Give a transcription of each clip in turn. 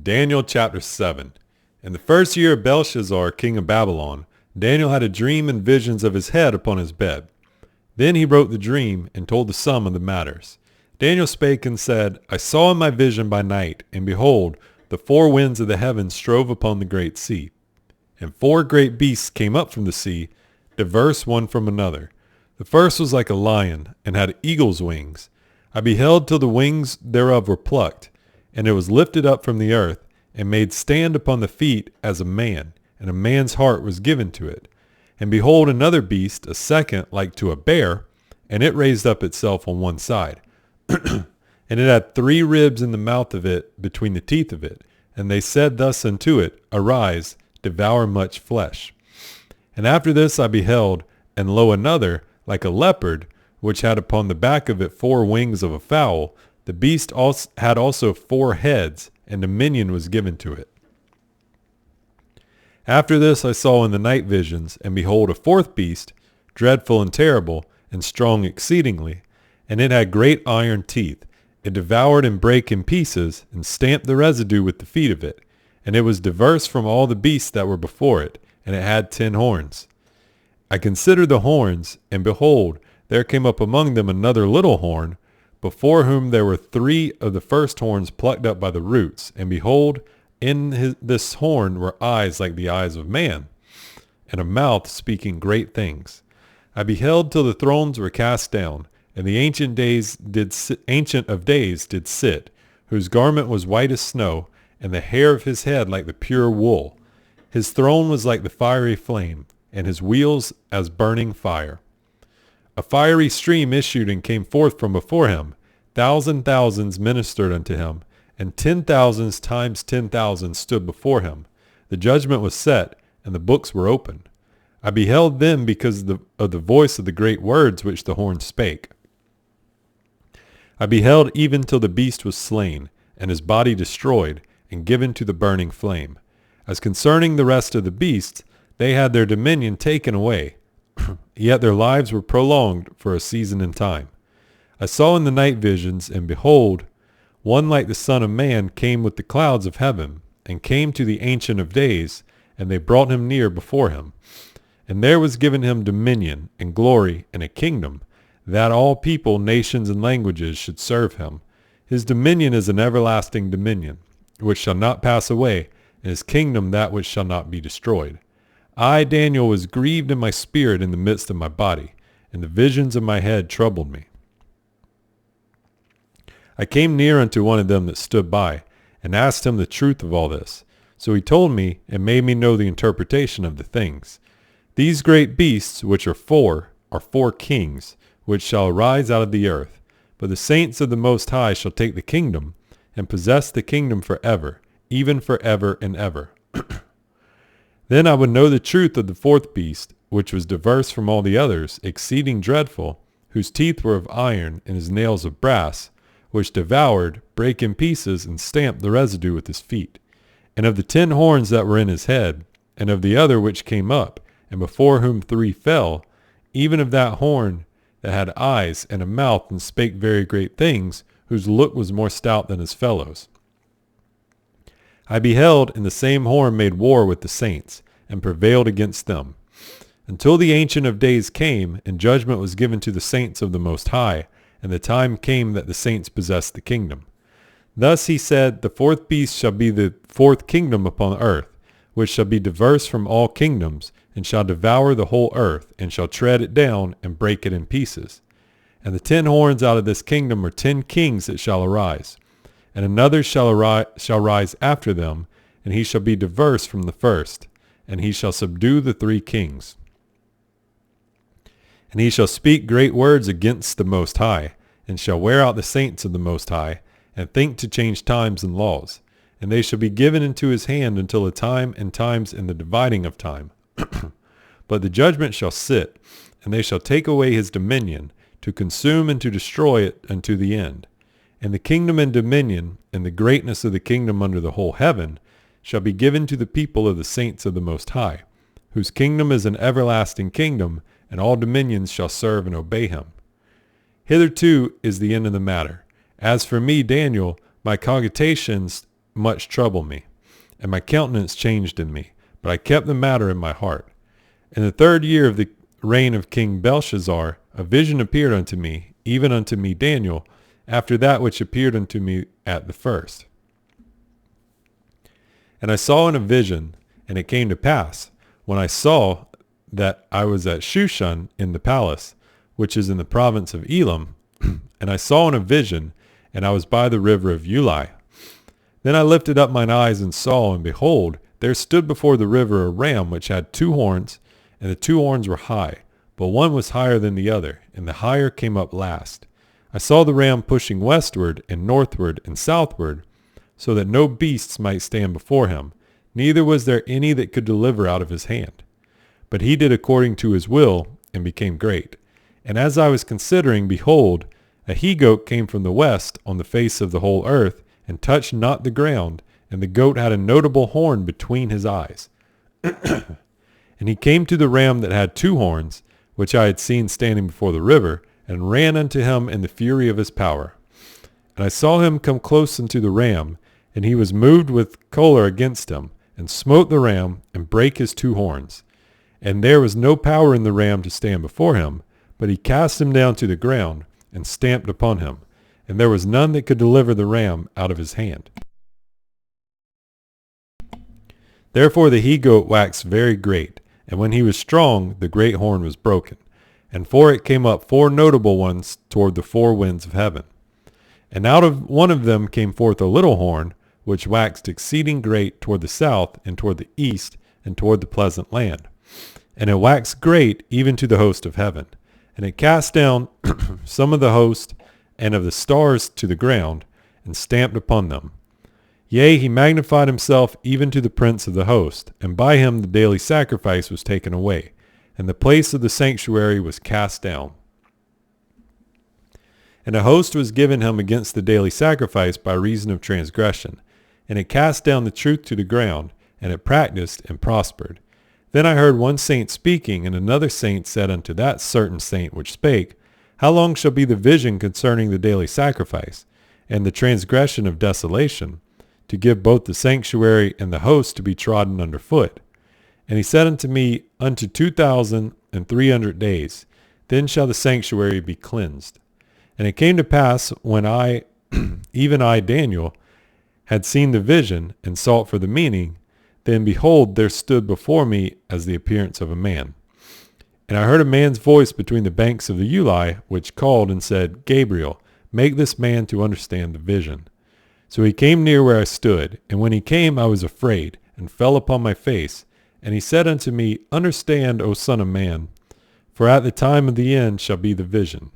Daniel chapter 7. In the first year of Belshazzar, king of Babylon, Daniel had a dream and visions of his head upon his bed. Then he wrote the dream and told the sum of the matters. Daniel spake and said, I saw in my vision by night, and behold, the four winds of the heavens strove upon the great sea. And four great beasts came up from the sea, diverse one from another. The first was like a lion, and had eagle's wings. I beheld till the wings thereof were plucked, and it was lifted up from the earth, and made stand upon the feet as a man, and a man's heart was given to it. And behold, another beast, a second, like to a bear, and it raised up itself on one side. And it had 3 ribs in the mouth of it between the teeth of it. And they said thus unto it, Arise, devour much flesh. And after this I beheld, and lo, another, like a leopard, which had upon the back of it 4 wings of a fowl. The beast had also 4 heads, and dominion was given to it. After this I saw in the night visions, and behold, a 4th beast, dreadful and terrible, and strong exceedingly. And it had great iron teeth. It devoured and brake in pieces, and stamped the residue with the feet of it. And it was diverse from all the beasts that were before it, and it had 10 horns. I considered the horns, and behold, there came up among them another little horn, before whom there were 3 of the first horns plucked up by the roots. And behold, in this horn were eyes like the eyes of man, and a mouth speaking great things. I beheld till the thrones were cast down, and the Ancient of Days did sit, whose garment was white as snow, and the hair of his head like the pure wool. His throne was like the fiery flame, and his wheels as burning fire. A fiery stream issued and came forth from before him. Thousands ministered unto him, and 10,000s times 10,000 stood before him. The judgment was set, and the books were opened. I beheld them because of the voice of the great words which the horn spake. I beheld even till the beast was slain, and his body destroyed, and given to the burning flame. As concerning the rest of the beasts, they had their dominion taken away, yet their lives were prolonged for a season and time. I saw in the night visions, and behold, one like the Son of Man came with the clouds of heaven, and came to the Ancient of Days, and they brought him near before him. And there was given him dominion, and glory, and a kingdom, that all people, nations, and languages should serve him. His dominion is an everlasting dominion, which shall not pass away, and his kingdom that which shall not be destroyed. I, Daniel, was grieved in my spirit in the midst of my body, and the visions of my head troubled me. I came near unto one of them that stood by, and asked him the truth of all this. So he told me, and made me know the interpretation of the things. These great beasts, which are 4 kings, which shall arise out of the earth. But the saints of the Most High shall take the kingdom, and possess the kingdom forever, even forever and ever. Then I would know the truth of the 4th beast, which was diverse from all the others, exceeding dreadful, whose teeth were of iron, and his nails of brass, which devoured, brake in pieces, and stamped the residue with his feet. And of the 10 horns that were in his head, and of the other which came up, and before whom 3 fell, even of that horn that had eyes and a mouth and spake very great things, whose look was more stout than his fellows. I beheld, and the same horn made war with the saints, and prevailed against them, until the Ancient of Days came, and judgment was given to the saints of the Most High, and the time came that the saints possessed the kingdom. Thus he said, the 4th beast shall be the 4th kingdom upon earth, which shall be diverse from all kingdoms, and shall devour the whole earth, and shall tread it down, and break it in pieces. And the 10 horns out of this kingdom are 10 kings that shall arise. And another shall rise after them, and he shall be diverse from the first, and he shall subdue the 3 kings. And he shall speak great words against the Most High, and shall wear out the saints of the Most High, and think to change times and laws. And they shall be given into his hand until a time and times in the dividing of time. But the judgment shall sit, and they shall take away his dominion, to consume and to destroy it unto the end. And the kingdom and dominion, and the greatness of the kingdom under the whole heaven, shall be given to the people of the saints of the Most High, whose kingdom is an everlasting kingdom, and all dominions shall serve and obey him. Hitherto is the end of the matter. As for me, Daniel, my cogitations much trouble me, and my countenance changed in me, but I kept the matter in my heart. In the 3rd year of the reign of King Belshazzar, a vision appeared unto me, even unto me Daniel, after that which appeared unto me at the first. And I saw in a vision, and it came to pass, when I saw that I was at Shushan in the palace, which is in the province of Elam, and I saw in a vision, and I was by the river of Ulai. Then I lifted up mine eyes and saw, and behold, there stood before the river a ram which had 2 horns, and the 2 horns were high, but one was higher than the other, and the higher came up last. I saw the ram pushing westward and northward and southward, so that no beasts might stand before him, neither was there any that could deliver out of his hand. But he did according to his will, and became great. And as I was considering, behold, a he-goat came from the west on the face of the whole earth, and touched not the ground, and the goat had a notable horn between his eyes. And he came to the ram that had 2 horns, which I had seen standing before the river, and ran unto him in the fury of his power. And I saw him come close unto the ram, and he was moved with choler against him, and smote the ram, and brake his 2 horns. And there was no power in the ram to stand before him, but he cast him down to the ground, and stamped upon him, and there was none that could deliver the ram out of his hand. Therefore the he-goat waxed very great, and when he was strong, the great horn was broken, and for it came up 4 notable ones toward the 4 winds of heaven. And out of one of them came forth a little horn, which waxed exceeding great toward the south, and toward the east, and toward the pleasant land. And it waxed great even to the host of heaven. And it cast down some of the host and of the stars to the ground, and stamped upon them. Yea, he magnified himself even to the prince of the host, and by him the daily sacrifice was taken away, and the place of the sanctuary was cast down. And a host was given him against the daily sacrifice by reason of transgression, and it cast down the truth to the ground, and it practiced and prospered. Then I heard one saint speaking, and another saint said unto that certain saint which spake, How long shall be the vision concerning the daily sacrifice, and the transgression of desolation, to give both the sanctuary and the host to be trodden under foot? And he said unto me, Unto 2,300 days, then shall the sanctuary be cleansed. And it came to pass, when I, even I, Daniel, had seen the vision, and sought for the meaning, then behold, there stood before me as the appearance of a man. And I heard a man's voice between the banks of the Ulai, which called and said, Gabriel, make this man to understand the vision. So he came near where I stood, and when he came I was afraid, and fell upon my face. And he said unto me, Understand, O son of man, for at the time of the end shall be the vision.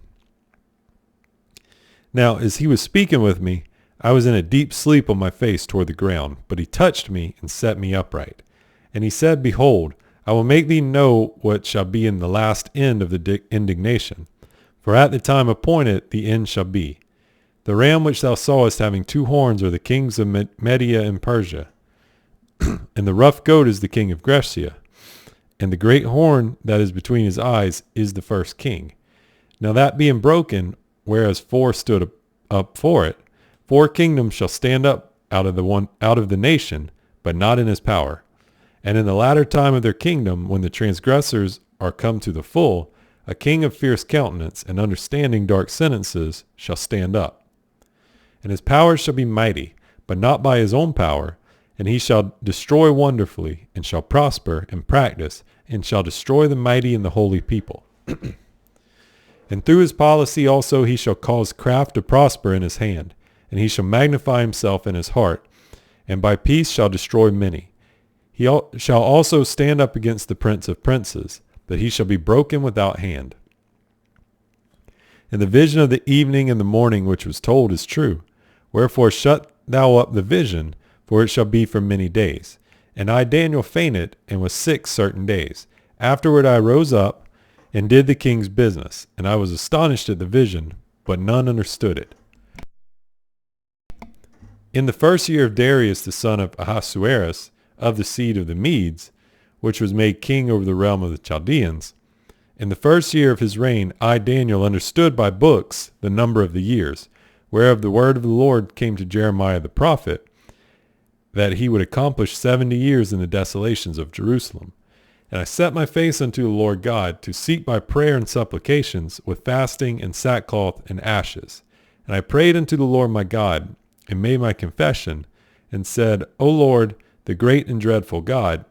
Now as he was speaking with me, I was in a deep sleep on my face toward the ground, but he touched me and set me upright. And he said, Behold, I will make thee know what shall be in the last end of the indignation. For at the time appointed the end shall be. The ram which thou sawest having 2 horns are the kings of Media and Persia. And the rough goat is the king of Grecia. And the great horn that is between his eyes is the first king. Now that being broken, whereas 4 stood up for it, 4 kingdoms shall stand up out of the nation, but not in his power. And in the latter time of their kingdom, when the transgressors are come to the full, a king of fierce countenance and understanding dark sentences shall stand up. And his power shall be mighty, but not by his own power, and he shall destroy wonderfully, and shall prosper and practice, and shall destroy the mighty and the holy people. And through his policy also he shall cause craft to prosper in his hand, and he shall magnify himself in his heart, and by peace shall destroy many. He shall also stand up against the prince of princes, but he shall be broken without hand. And the vision of the evening and the morning which was told is true. Wherefore shut thou up the vision, for it shall be for many days. And I, Daniel, fainted, and was sick certain days. Afterward I rose up, and did the king's business, and I was astonished at the vision, but none understood it. In the 1st year of Darius the son of Ahasuerus, of the seed of the Medes, which was made king over the realm of the Chaldeans, in the 1st year of his reign, I, Daniel, understood by books the number of the years, whereof the word of the Lord came to Jeremiah the prophet. that he would accomplish 70 years in the desolations of Jerusalem. And I set my face unto the Lord God to seek by prayer and supplications with fasting and sackcloth and ashes. And I prayed unto the Lord my God, and made my confession, and said, O Lord, the great and dreadful God,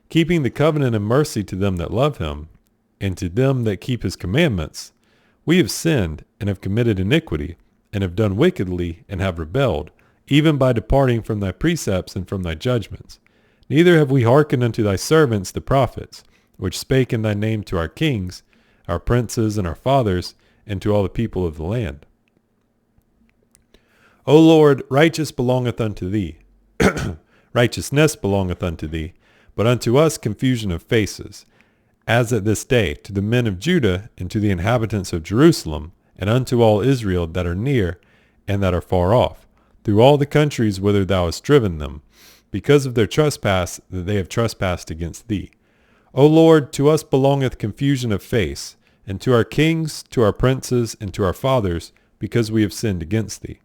keeping the covenant and mercy to them that love him, and to them that keep his commandments, we have sinned, and have committed iniquity, and have done wickedly, and have rebelled, even by departing from thy precepts and from thy judgments. Neither have we hearkened unto thy servants the prophets, which spake in thy name to our kings, our princes, and our fathers, and to all the people of the land. O Lord, righteous belongeth unto thee. Righteousness belongeth unto thee, but unto us confusion of faces, as at this day, to the men of Judah, and to the inhabitants of Jerusalem, and unto all Israel that are near, and that are far off, through all the countries whither thou hast driven them, because of their trespass that they have trespassed against thee. O Lord, to us belongeth confusion of face, and to our kings, to our princes, and to our fathers, because we have sinned against thee.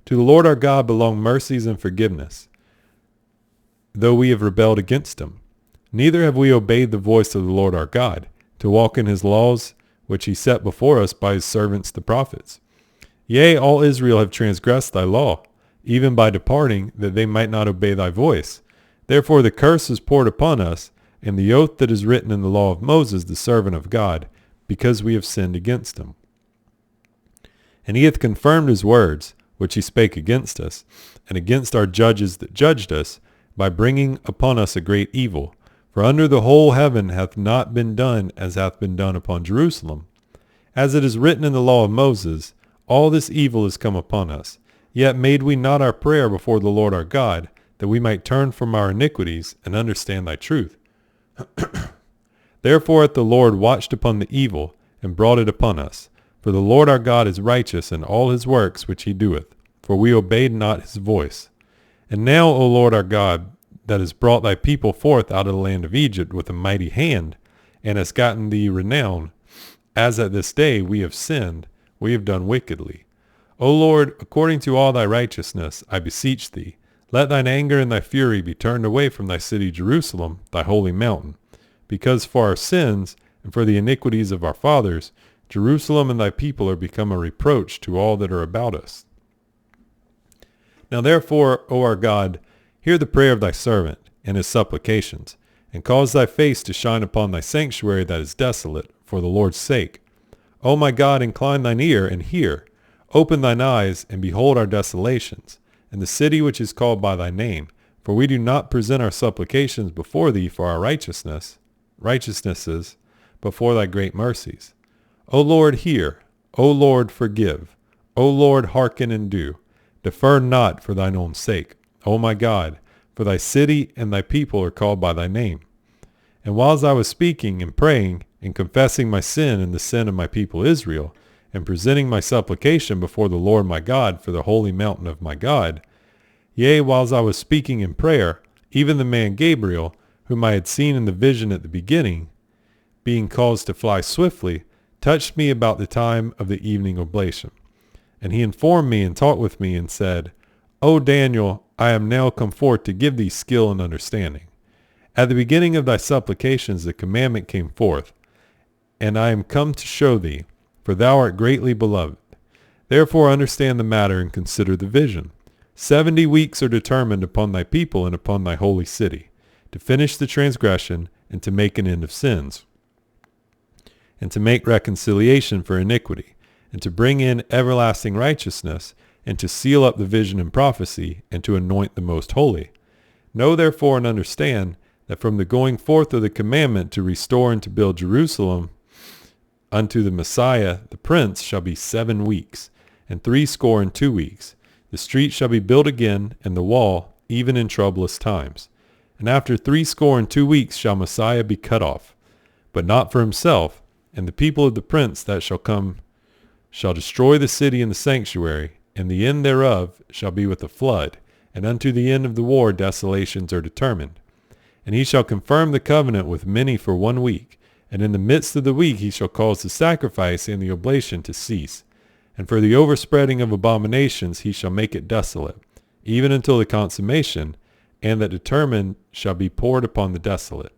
To the Lord our God belong mercies and forgiveness, though we have rebelled against him. Neither have we obeyed the voice of the Lord our God, to walk in his laws, which he set before us by his servants the prophets. Yea, all Israel have transgressed thy law, even by departing, that they might not obey thy voice. Therefore the curse is poured upon us, and the oath that is written in the law of Moses the servant of God, because we have sinned against him. And he hath confirmed his words, which he spake against us, and against our judges that judged us, by bringing upon us a great evil. For under the whole heaven hath not been done as hath been done upon Jerusalem. As it is written in the law of Moses, all this evil is come upon us. Yet made we not our prayer before the Lord our God, that we might turn from our iniquities and understand thy truth. Therefore hath the Lord watched upon the evil, and brought it upon us. For the Lord our God is righteous in all his works which he doeth, for we obeyed not his voice. And now, O Lord our God, that has brought thy people forth out of the land of Egypt with a mighty hand, and hast gotten thee renown, as at this day we have sinned, we have done wickedly. O Lord, according to all thy righteousness, I beseech thee, let thine anger and thy fury be turned away from thy city Jerusalem, thy holy mountain, because for our sins and for the iniquities of our fathers, Jerusalem and thy people are become a reproach to all that are about us. Now therefore, O our God, hear the prayer of thy servant and his supplications, and cause thy face to shine upon thy sanctuary that is desolate, for the Lord's sake. O my God, incline thine ear and hear. Open thine eyes and behold our desolations, and the city which is called by thy name. For we do not present our supplications before thee for our righteousnesses, but for thy great mercies. O Lord, hear. O Lord, forgive. O Lord, hearken and do. Defer not for thine own sake. O my God, for thy city and thy people are called by thy name. And whiles I was speaking and praying and confessing my sin and the sin of my people Israel, and presenting my supplication before the Lord my God for the holy mountain of my God, yea, whiles I was speaking in prayer, even the man Gabriel, whom I had seen in the vision at the beginning, being caused to fly swiftly, touched me about the time of the evening oblation. And he informed me and talked with me and said, O Daniel, I am now come forth to give thee skill and understanding. At the beginning of thy supplications the commandment came forth, and I am come to show thee, for thou art greatly beloved. Therefore understand the matter and consider the vision. 70 weeks are determined upon thy people and upon thy holy city, to finish the transgression and to make an end of sins, and to make reconciliation for iniquity, and to bring in everlasting righteousness, and to seal up the vision and prophecy, and to anoint the most holy. Know therefore and understand that from the going forth of the commandment to restore and to build Jerusalem unto the Messiah the Prince shall be 7 weeks, and 62 weeks. The street shall be built again, and the wall, even in troublous times. And after 62 weeks shall Messiah be cut off, but not for himself, and the people of the Prince that shall come shall destroy the city and the sanctuary, and the end thereof shall be with a flood, and unto the end of the war desolations are determined. And he shall confirm the covenant with many for 1 week, and in the midst of the week he shall cause the sacrifice and the oblation to cease. And for the overspreading of abominations he shall make it desolate, even until the consummation, and that determined shall be poured upon the desolate.